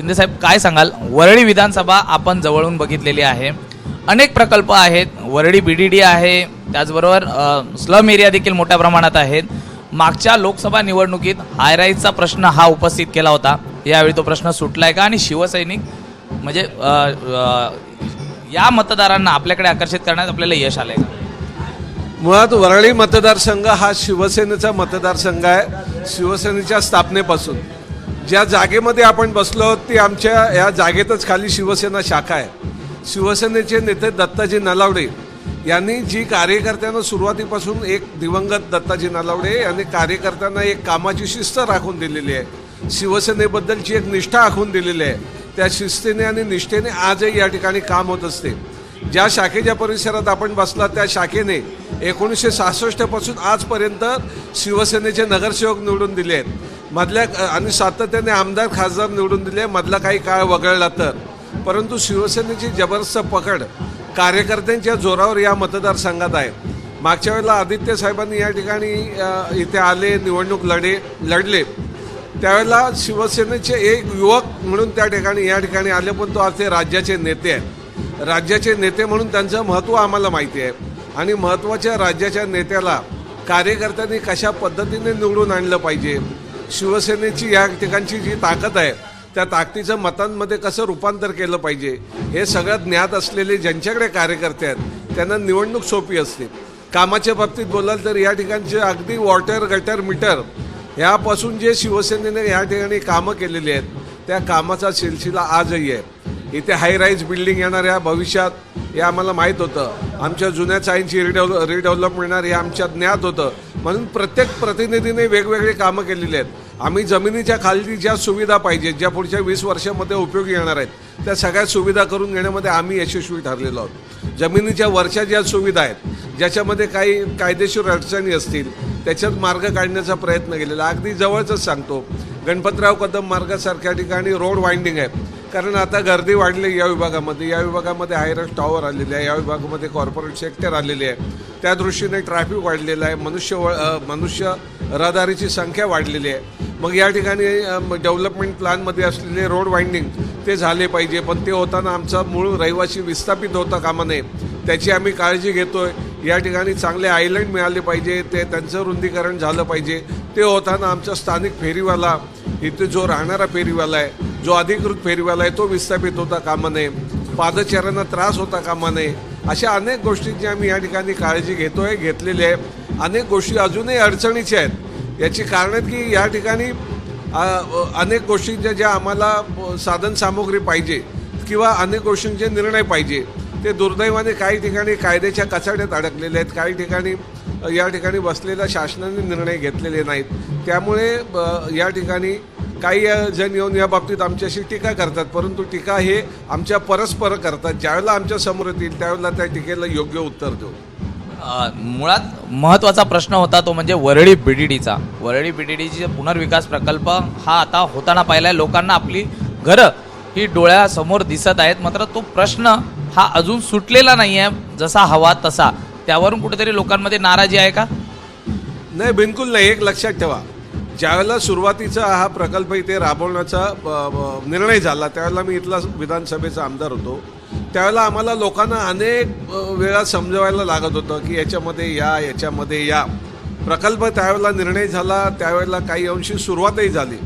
शिंदे साहेब काय सांगाल? वरळी विधानसभा आपण जवळून बघितलेली आहे, अनेक प्रकल्प आहेत, वरळी BDD आहे, त्याचबरोबर स्लम एरिया देखील मोठ्या प्रमाणात आहेत. मागच्या लोकसभा निवडणुकीत हायराईजचा प्रश्न हा उपस्थित केला होता, यावेळी तो प्रश्न सुटलाय का? आणि शिवसैनिक म्हणजे या मतदारांना आपल्याकडे आकर्षित करण्यात आपल्याला यश आलंय का? मुळात वरळी मतदारसंघ हा शिवसेनेचा मतदारसंघ आहे. शिवसेनेच्या स्थापनेपासून ज्या जागेमध्ये आपण बसलो आहोत ती आमच्या या जागेतच खाली शिवसेना शाखा आहे. शिवसेनेचे नेते दत्ताजी नलावडे यांनी जी कार्यकर्त्यांना सुरुवातीपासून एक दिवंगत दत्ताजी नलावडे यांनी कार्यकर्त्यांना एक कामाची शिस्त राखून दिलेली आहे, शिवसेनेबद्दलची एक निष्ठा आखून दिलेली आहे. त्या शिस्तीने आणि निष्ठेने आजही या ठिकाणी काम होत असते. ज्या शाखेच्या परिसरात आपण बसला त्या शाखेने 1966 पासून आजपर्यंत शिवसेनेचे नगरसेवक निवडून दिले आहेत. मधल्या आणि सातत्याने आमदार खासदार निवडून दिले, मधला काही काळ वगळला तर. परंतु शिवसेनेची जबरदस्त पकड कार्यकर्त्यांच्या जोरावर या मतदारसंघात आहे. मागच्या वेळेला आदित्य साहेबांनी या ठिकाणी इथे आले, निवडणूक लढले, त्यावेळेला शिवसेनेचे एक युवक म्हणून त्या ठिकाणी आले, पण तो आज ते राज्याचे नेते आहेत. राज्याचे नेते म्हणून त्यांचं महत्त्व आम्हाला माहिती आहे. आणि महत्त्वाच्या राज्याच्या नेत्याला कार्यकर्त्यांनी कशा पद्धतीने निवडून आणलं पाहिजे, शिवसेनेची या ठिकाणची जी ताकद आहे त्या ताकदीचं मतांमध्ये कसं रूपांतर केलं पाहिजे, हे सगळं ज्ञात असलेले ज्यांच्याकडे कार्यकर्ते आहेत त्यांना निवडणूक सोपी असते. कामाच्या बाबतीत बोलाल तर या ठिकाणचे अगदी वॉटर गटर मीटर ह्यापासून जे शिवसेनेने या ठिकाणी कामं केलेली आहेत त्या कामाचा सिलसिला आजही आहे. इथे हाय राईज बिल्डिंग येणार आहे भविष्यात, हे आम्हाला माहीत होतं. आमच्या जुन्या चाळींची रिडेव्हलपमेंट हे आमच्या ज्ञात होतं. म्हणून प्रत्येक प्रतिनिधीने वेगवेगळे कामं केलेली आहेत. आम्ही जमिनीच्या खाली ज्या सुविधा पाहिजेत, ज्या पुढच्या 20 वर्षामध्ये उपयोगी येणार आहेत, त्या सगळ्या सुविधा करून घेण्यामध्ये आम्ही यशस्वी ठरलेलो आहोत. जमिनीच्या वरच्या ज्या सुविधा आहेत, ज्याच्यामध्ये काही कायदेशीर अडचणी असतील, त्याच्यात मार्ग काढण्याचा प्रयत्न केलेला. अगदी जवळच सांगतो, गणपतराव कदम मार्गासारख्या ठिकाणी रोड वाइंडिंग आहे, कारण आता गर्दी वाढली या विभागामध्ये हायरस टॉवर आलेले आहे, या विभागामध्ये कॉर्पोरेट सेक्टर आलेले आहे, त्या दृष्टीने ट्रॅफिक वाढलेलं आहे, मनुष्य रहदारीची संख्या वाढलेली आहे. मग या ठिकाणी डेव्हलपमेंट प्लॅनमध्ये असलेले रोड वाइंडिंग ते झाले पाहिजे, पण ते होताना आमचा मूळ रहिवासी विस्थापित होता कामा नये, त्याची आम्ही काळजी घेतोय. या ठिकाणी चांगले आयलंड मिळाले पाहिजे, ते त्यांचं रुंदीकरण झालं पाहिजे. ते होताना आमचा स्थानिक फेरीवाला, इथे जो राहणारा फेरीवाला आहे, जो अधिकृत फेरीवाला आहे, तो विस्थापित होता कामा नये, पादचाऱ्यांना त्रास होता कामा नये. अशा अनेक गोष्टींची आम्ही या ठिकाणी काळजी घेतलेली आहे. अनेक गोष्टी अजूनही अडचणीच्या आहेत. याची कारण आहेत की या ठिकाणी अनेक गोष्टींच्या ज्या आम्हाला साधनसामुग्री पाहिजे किंवा अनेक गोष्टींचे निर्णय पाहिजे, ते दुर्दैवाने काही ठिकाणी कायद्याच्या कचाट्यात अडकलेले आहेत. काही ठिकाणी या ठिकाणी बसलेल्या शासनाने निर्णय घेतलेले नाहीत. त्यामुळे या ठिकाणी काही जण येऊन या बाबतीत आमच्याशी टीका करतात, परंतु टीका हे आमच्या परस्पर करतात. ज्यावेळेला आमच्या समोर येतील त्यावेळेला त्या टीकेला योग्य उत्तर देऊ. मुळात महत्त्वाचा प्रश्न होता तो म्हणजे वरळी BDDचा. वरळी BDDचे पुनर्विकास प्रकल्प हा आता होताना पाहिलाय. लोकांना आपली घरं ही डोळ्यासमोर दिसत आहेत, मात्र तो प्रश्न हा अजून सुटलेला नाही आहे जसा हवा तसा. त्यावरून कुठेतरी लोकांमध्ये नाराजी आहे का? नाही, बिलकुल नाही. एक लक्षात ठेवा, ज्यावेळेला सुरुवातीचा हा प्रकल्प इथे राबवण्याचा निर्णय झाला त्यावेळेला मी इथला विधानसभेचा आमदार होतो. त्यावेळेला आम्हाला लोकांना अनेक वेळा समजवायला लागत होतं की याच्यामध्ये या प्रकल्प त्यावेळेला निर्णय झाला, त्यावेळेला काही अंशी सुरुवातही झाली.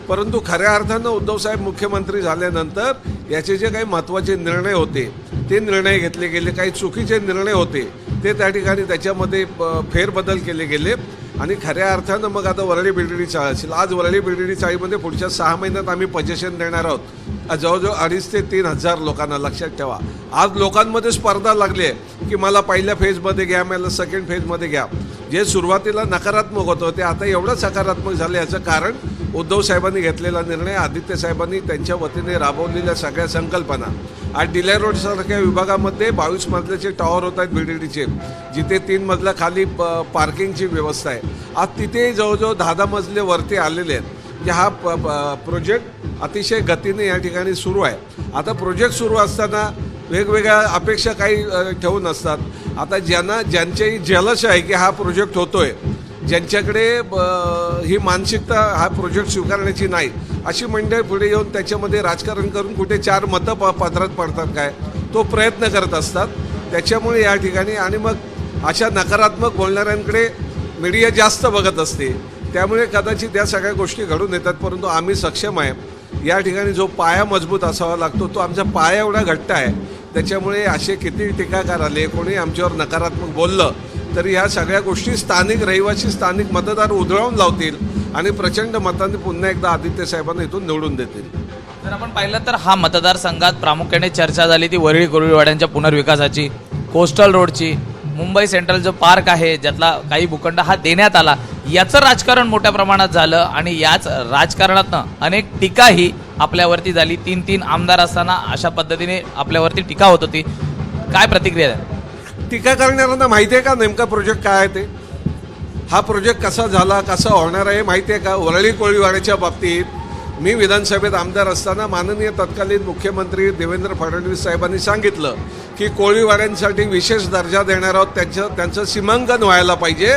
परंतु खऱ्या अर्थानं उद्धवसाहेब मुख्यमंत्री झाल्यानंतर याचे जे काही महत्त्वाचे निर्णय होते ते निर्णय घेतले गेले, काही चुकीचे निर्णय होते ते त्या ठिकाणी त्याच्यामध्ये फेरबदल केले गेले. आणि खऱ्या अर्थानं मग आता वरळी BDD चाळी असेल. आज वरळी BDD चाळीमध्ये पुढच्या 6 महिन्यात आम्ही पोझिशन देणार आहोत जवळजवळ 2,500 ते 3,000 लोकांना. लक्षात ठेवा, आज लोकांमध्ये स्पर्धा लागली आहे की मला पहिल्या फेजमध्ये घ्या, मला सेकंड फेजमध्ये घ्या. जे सुरुवातीला नकारात्मक होतं ते आता एवढं सकारात्मक झालं. याचं कारण उद्धव साहेबांनी घेतलेला निर्णय, आदित्य साहेबांनी त्यांच्या वतीने राबवलेल्या सगळ्या संकल्पना. आज डिले रोडसारख्या विभागामध्ये 22 मजल्याचे टॉवर होत आहेत BDDचे, जिथे 3 मजला खाली पार्किंगची व्यवस्था आहे. आज तिथे जवळजवळ 10 मजले वरती आलेले आहेत. म्हणजे हा प्रोजेक्ट अतिशय गतीने या ठिकाणी सुरू आहे. आता प्रोजेक्ट सुरू असताना वेगवेगळ्या अपेक्षा काही ठेवून असतात. आता ज्यांच्याही जलश आहे की हा प्रोजेक्ट होतोय, ज्यांच्याकडे ही मानसिकता हा प्रोजेक्ट स्वीकारण्याची नाही, अशी मंडळी पुढे येऊन त्याच्यामध्ये राजकारण करून कुठे 4 मतं पदरात पडतात काय तो प्रयत्न करत असतात. त्याच्यामुळे या ठिकाणी आणि मग अशा नकारात्मक बोलणाऱ्यांकडे मीडिया जास्त बघत असते. त्यामुळे कदाचित या सगळ्या गोष्टी घडून येतात. परंतु आम्ही सक्षम आहे. या ठिकाणी जो पाया मजबूत असावा लागतो तो आमचा पाया एवढा घट्ट आहे. त्याच्यामुळे असे किती टीकाकार आले, कोणी आमच्यावर नकारात्मक बोललं तरी ह्या सगळ्या गोष्टी स्थानिक रहिवासी, स्थानिक मतदार उधळवून लावतील आणि प्रचंड मतांनी पुन्हा एकदा आदित्य साहेबांना इथून निवडून देतील. जर आपण पाहिलं तर हा मतदारसंघात प्रामुख्याने चर्चा झाली ती वरळी कोळीवाड्यांच्या पुनर्विकासाची, कोस्टल रोडची, मुंबई सेंट्रल जो पार्क आहे ज्यातला काही भूखंड हा देण्यात आला, याचं राजकारण मोठ्या प्रमाणात झालं आणि याच राजकारणातनं अनेक टीकाही आपल्यावरती झाली. 3 आमदार असताना अशा पद्धतीने आपल्यावरती टीका होत होती. काय प्रतिक्रिया आहे? टीका करणाऱ्यांना माहिती आहे का नेमका प्रोजेक्ट काय आहे ते? हा प्रोजेक्ट कसा झाला, कसा होणार आहे माहिती आहे का? वरळी कोळीवाड्याच्या बाबतीत मी विधानसभेत आमदार असताना माननीय तत्कालीन मुख्यमंत्री देवेंद्र फडणवीस साहेबांनी सांगितलं की कोळीवाड्यांसाठी विशेष दर्जा देणार आहोत, त्यांचं सीमांकन व्हायला पाहिजे.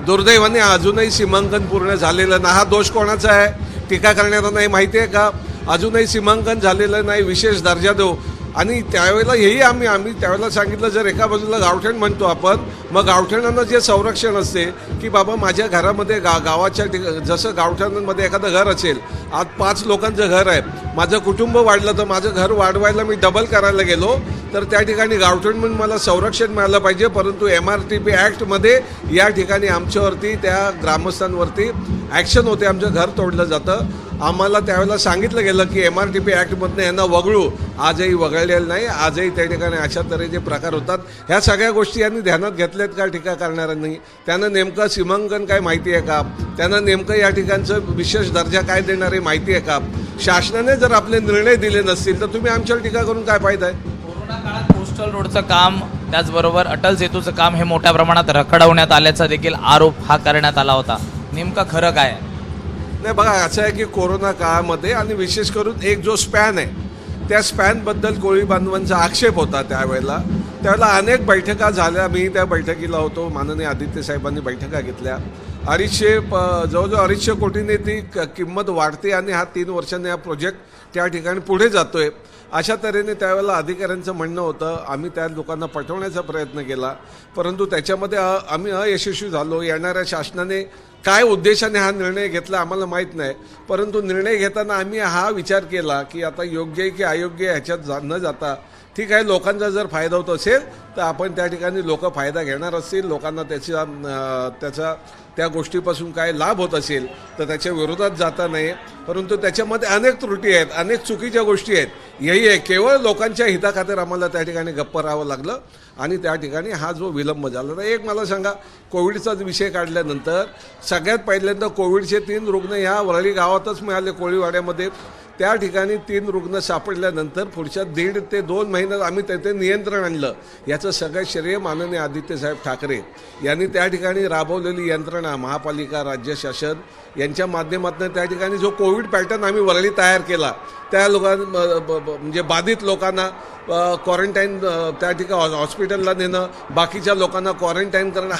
दुर्दैवाने अजूनही सीमांकन पूर्ण झालेलं नाही. हा दोष कोणाचा आहे? टीका करणाऱ्यांना हे माहिती आहे का? अजूनही सीमांकन झालेलं नाही, विशेष दर्जा देऊ. आणि त्यावेळेला हेही आम्ही त्यावेळेला सांगितलं, जर एका बाजूला गावठण म्हणतो आपण, मग गावठणांना जे संरक्षण असते की बाबा माझ्या घरामध्ये गावाच्या जसं गावठणांमध्ये एखादं घर असेल, आज 5 लोकांचं घर आहे, माझं कुटुंब वाढलं तर माझं घर वाढवायला मी डबल करायला गेलो तर त्या ठिकाणी गावठण म्हणून मला संरक्षण मिळालं पाहिजे. परंतु MRTP ॲक्टमध्ये या ठिकाणी आमच्यावरती, त्या ग्रामस्थांवरती ॲक्शन होते, आमचं घर तोडलं जातं. आम्हाला त्यावेळेला सांगितलं गेलं की MRTP ॲक्टमधनं यांना वगळू. आजही वगळलेलं नाही. आजही त्या ठिकाणी अशा तऱ्हेचे प्रकार होतात. ह्या सगळ्या गोष्टी यांनी ध्यानात घेतल्यात का टीका करणाऱ्यांनी? त्यांना नेमकं सीमांकन काय माहिती आहे का? त्यांना नेमकं या ठिकाणचं विशेष दर्जा काय देणार आहे माहिती आहे का? शासनाने जर आपले निर्णय दिले नसतील तर तुम्ही आमच्यावर टीका करून काय फायदा आहे? कोरोना काळात कोस्टल रोडचं काम, त्याचबरोबर अटल सेतूचं काम हे मोठ्या प्रमाणात रखडवण्यात आल्याचा देखील आरोप हा करण्यात आला होता. नेमकं खरं काय आहे? नाही बघा, असं आहे की कोरोना काळामध्ये आणि विशेष करून एक जो स्पॅन आहे त्या स्पॅनबद्दल कोळी बांधवांचा आक्षेप होता. त्यावेळेला अनेक बैठका झाल्या. मी त्या बैठकीला होतो. माननीय आदित्य साहेबांनी बैठका घेतल्या. जवळजवळ 250 कोटीने ती किंमत वाढते आणि हा 3 वर्षांनी हा प्रोजेक्ट त्या ठिकाणी पुढे जातोय. अशा तऱ्हेने त्यावेळेला अधिकाऱ्यांचं म्हणणं होतं. आम्ही त्या लोकांना पटवण्याचा प्रयत्न केला, परंतु त्याच्यामध्ये आम्ही अयशस्वी झालो. येणाऱ्या शासनाने काय उद्देशाने हा निर्णय घेतला आम्हाला माहीत नाही, परंतु निर्णय घेताना आम्ही हा विचार केला की आता योग्य आहे की अयोग्य ह्याच्यात न जाता, ठीक आहे, लोकांचा जर फायदा होत असेल तर आपण त्या ठिकाणी लोक फायदा घेणार असतील, लोकांना त्याचा त्या गोष्टीपासून काय लाभ होत असेल तर त्याच्या विरोधात जाता नाही. परंतु त्याच्यामध्ये अनेक त्रुटी आहेत, अनेक चुकीच्या गोष्टी आहेत. यही आहे, केवळ लोकांच्या हिताखातर आम्हाला त्या ठिकाणी गप्प राहावं लागलं आणि त्या ठिकाणी हा जो विलंब झाला. तर एक मला सांगा, कोविडचा विषय काढल्यानंतर सगळ्यात पहिल्यांदा कोविडचे 3 रुग्ण ह्या वरळी गावातच मिळाले कोळीवाड्यामध्ये. त्या ठिकाणी 3 रुग्ण सापडल्यानंतर पुढच्या 1.5 ते 2 महिन्यात आम्ही त्याचे नियंत्रण आणलं. याचं सगळं श्रेय माननीय आदित्यसाहेब ठाकरे यांनी त्या ठिकाणी राबवलेली यंत्रणा, महापालिका, राज्य शासन यांच्या माध्यमातून त्या ठिकाणी जो कोविड पॅटर्न आम्ही वरळी तयार केला, त्या म्हणजे बाधित लोकांना क्वारंटाईन त्या ठिकाणी हॉस्पिटलला नेणं, बाकीच्या लोकांना क्वारंटाईन करणं,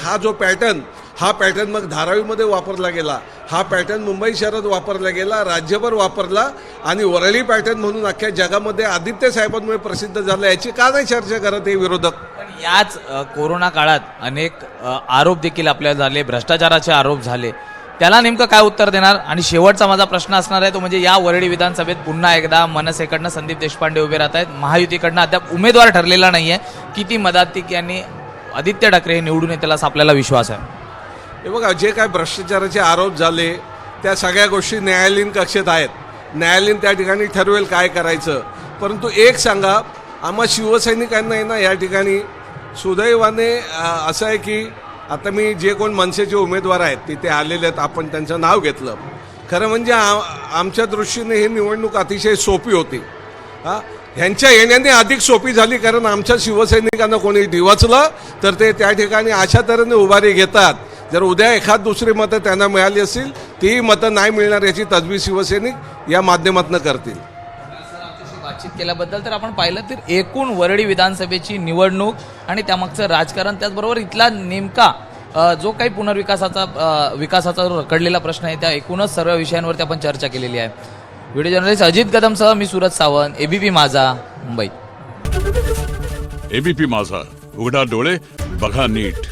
हा पॅटर्न मग धारावीमध्ये वापरला गेला. हा पॅटर्न मुंबई शहरात वापरला गेला, राज्यभर वापरला आणि वरळी पॅटर्न म्हणून अख्ख्या जगामध्ये आदित्य साहेबांमुळे प्रसिद्ध झालं. याची का नाही चर्चा करत हे विरोधक? पण याच कोरोना काळात अनेक आरोप देखील आपल्याला झाले, भ्रष्टाचाराचे आरोप झाले. त्याला नेमकं काय उत्तर देणार? आणि शेवटचा माझा प्रश्न असणार आहे तो म्हणजे या वरळी विधानसभेत पुन्हा एकदा मनसेकडनं संदीप देशपांडे उभे राहत आहेत. महायुतीकडनं अद्याप उमेदवार ठरलेला नाहीये. किती मदातिक यांनी आदित्य ठाकरे हे निवडून येतील असा आपल्याला विश्वास आहे? हे बघा, जे काय भ्रष्टाचाराचे आरोप झाले त्या सगळ्या गोष्टी न्यायालयीन कक्षेत आहेत. न्यायालयीन त्या ठिकाणी ठरवेल काय करायचं. परंतु एक सांगा, आम्हा शिवसैनिकांना आहे ना या ठिकाणी सुदैवाने असं आहे की आता मी जे कोण मनसेचे उमेदवार आहेत तिथे आलेले आहेत, आपण त्यांचं नाव घेतलं. खरं म्हणजे आमच्या दृष्टीने ही निवडणूक अतिशय सोपी होती. ह्यांच्या येण्याने अधिक सोपी झाली, कारण आमच्या शिवसैनिकांना कोणी डिवचलं तर ते त्या ठिकाणी अशा तऱ्हेने उभारी घेतात. जर उद्या एखाद दुसरी मतं त्यांना मिळाली असतील, तीही मतं नाही मिळणार याची तजवीज शिवसैनिक या माध्यमातून करतील. बातचीत केल्याबद्दल. तर आपण पाहिलं तर एकूण वरळी विधानसभेची निवडणूक आणि त्यामागचं राजकारण, त्याचबरोबर इथला नेमका जो काही पुनर्विकासाचा विकासाचा रखडलेला प्रश्न आहे, त्या एकूणच सर्व विषयांवरती आपण चर्चा केलेली आहे. व्हिडिओ जर्नलिस्ट अजित कदमसह मी सूरज सावंत, एबीपी माझा, मुंबई. एबीपी माझा, उघडा डोळे बघा नीट.